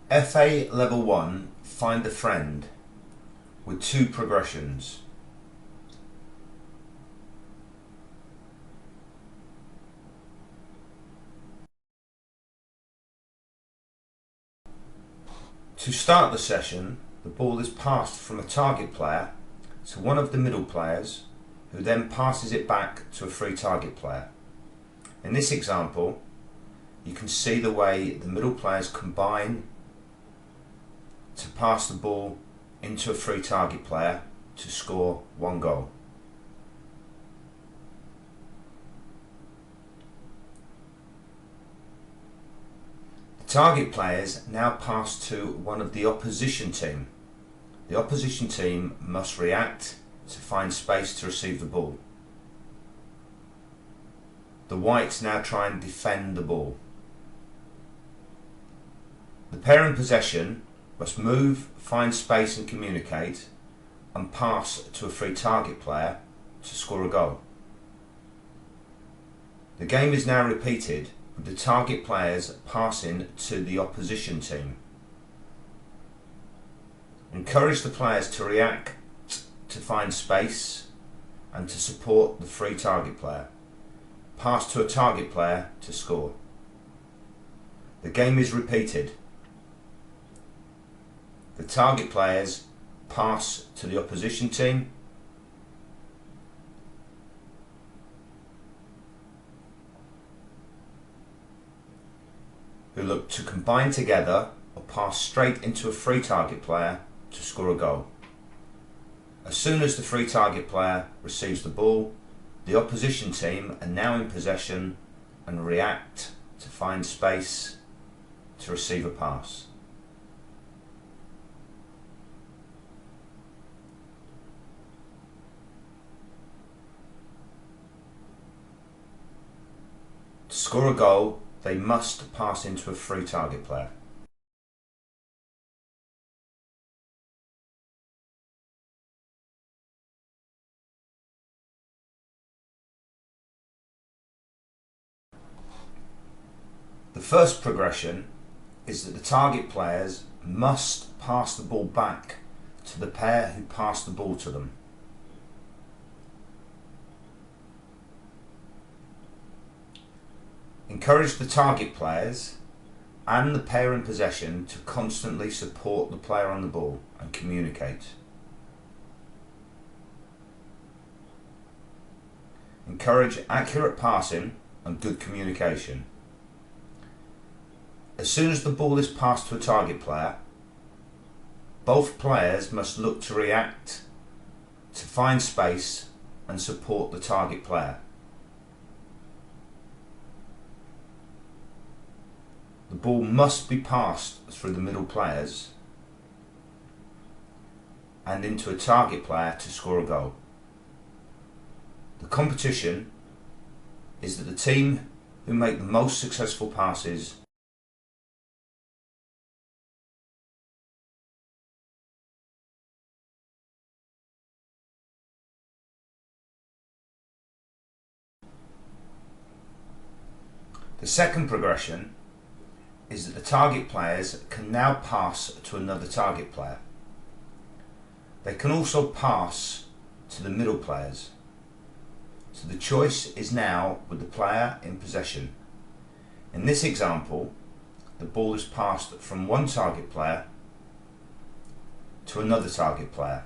FA Level 1 Find a Friend with 2 progressions. To start the session, the ball is passed from a target player to one of the middle players, who then passes it back to a free target player. In this example, you can see the way the middle players combine to pass the ball into a free target player to score 1 goal. The target players now pass to one of the opposition team. The opposition team must react to find space to receive the ball. The whites now try and defend the ball. The player in possession must move, find space and communicate, and pass to a free target player to score a goal. The game is now repeated with the target players passing to the opposition team. Encourage the players to react to find space and to support the free target player. Pass to a target player to score. The game is repeated. The target players pass to the opposition team. Who look to combine together or pass straight into a free target player to score a goal. As soon as the free target player receives the ball, the opposition team are now in possession and react to find space to receive a pass. To score a goal, they must pass into a free target player. The first progression is that the target players must pass the ball back to the pair who passed the ball to them. Encourage the target players and the player in possession to constantly support the player on the ball and communicate. Encourage accurate passing and good communication. As soon as the ball is passed to a target player, both players must look to react to find space and support the target player. The ball must be passed through the middle players and into a target player to score a goal. The competition is that the team who make the most successful passes The second progression is that the target players can now pass to another target player. They can also pass to the middle players. So the choice is now with the player in possession. In this example, the ball is passed from one target player to another target player.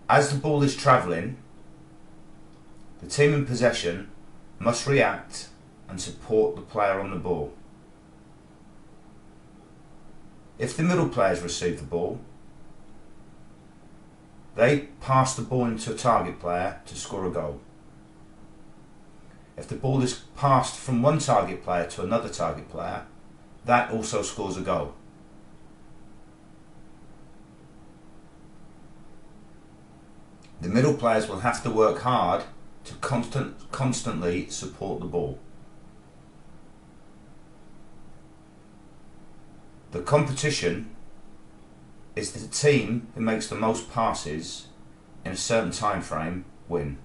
As the ball is travelling, the team in possession must react and support the player on the ball. If the middle players receive the ball, they pass the ball into a target player to score a goal. If the ball is passed from one target player to another target player, that also scores a goal. The middle players will have to work hard to constantly support the ball. The competition is that the team who makes the most passes in a certain time frame win.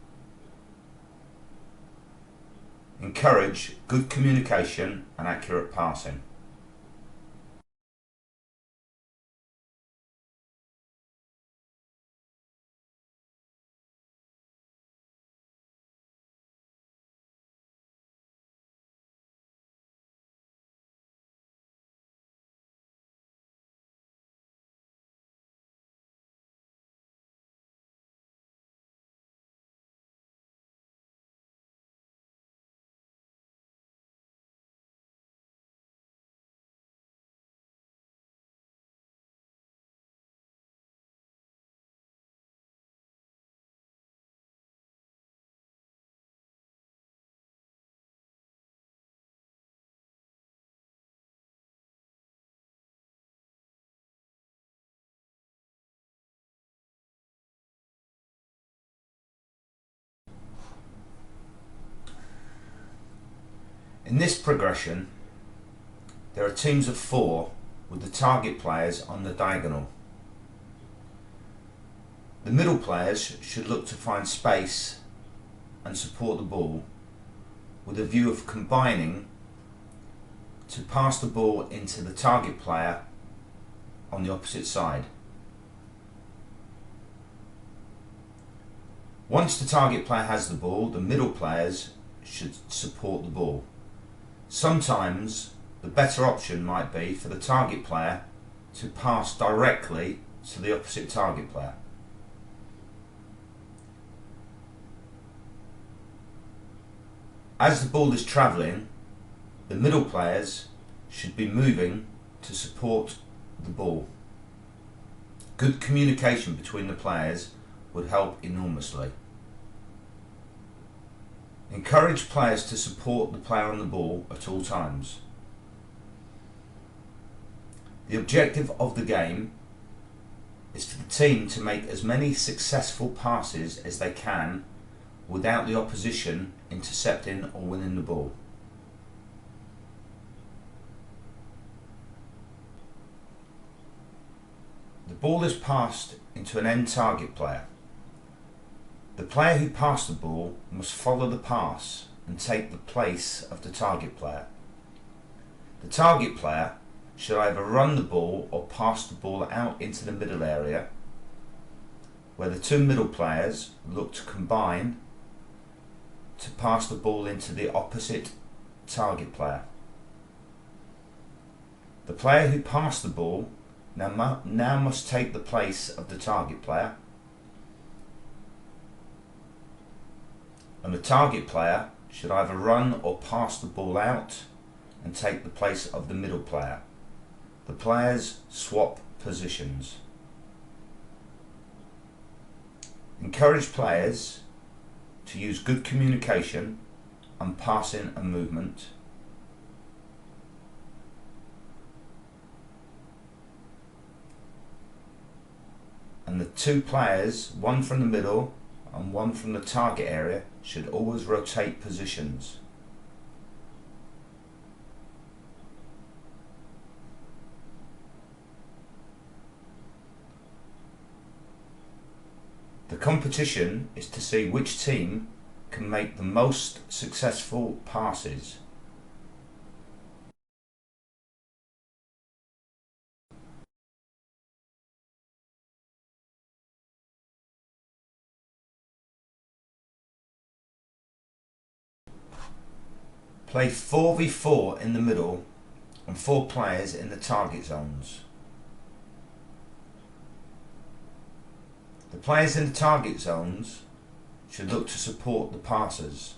Encourage good communication and accurate passing. In this progression, there are teams of 4 with the target players on the diagonal. The middle players should look to find space and support the ball with a view of combining to pass the ball into the target player on the opposite side. Once the target player has the ball, the middle players should support the ball. Sometimes the better option might be for the target player to pass directly to the opposite target player. As the ball is travelling, the middle players should be moving to support the ball. Good communication between the players would help enormously. Encourage players to support the player on the ball at all times. The objective of the game is for the team to make as many successful passes as they can without the opposition intercepting or winning the ball. The ball is passed into an end target player. The player who passed the ball must follow the pass and take the place of the target player. The target player should either run the ball or pass the ball out into the middle area, where the 2 middle players look to combine to pass the ball into the opposite target player. The player who passed the ball now must take the place of the target player, and the target player should either run or pass the ball out and take the place of the middle player. The players swap positions. Encourage players to use good communication and passing and movement. And the 2 players, one from the middle and one from the target area, should always rotate positions. The competition is to see which team can make the most successful passes. Play 4v4 in the middle and 4 players in the target zones. The players in the target zones should look to support the passers.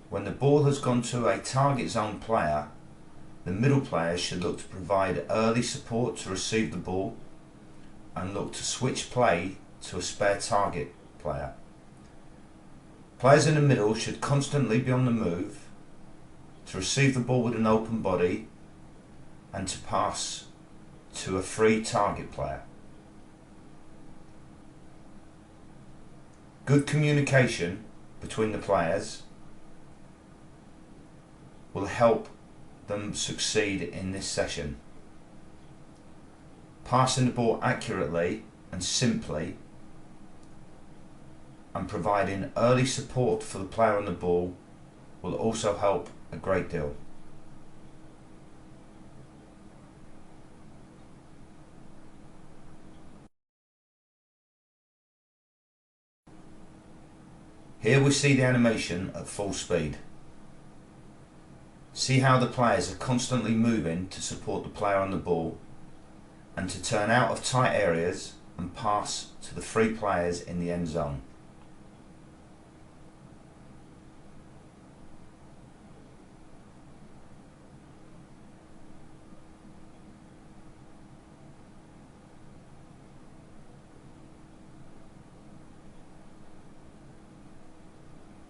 When the ball has gone to a target zone player, the middle players should look to provide early support to receive the ball and look to switch play to a spare target player. Players in the middle should constantly be on the move to receive the ball with an open body and to pass to a free target player. Good communication between the players will help them succeed in this session. Passing the ball accurately and simply and providing early support for the player on the ball will also help a great deal. Here we see the animation at full speed. See how the players are constantly moving to support the player on the ball and to turn out of tight areas and pass to the free players in the end zone.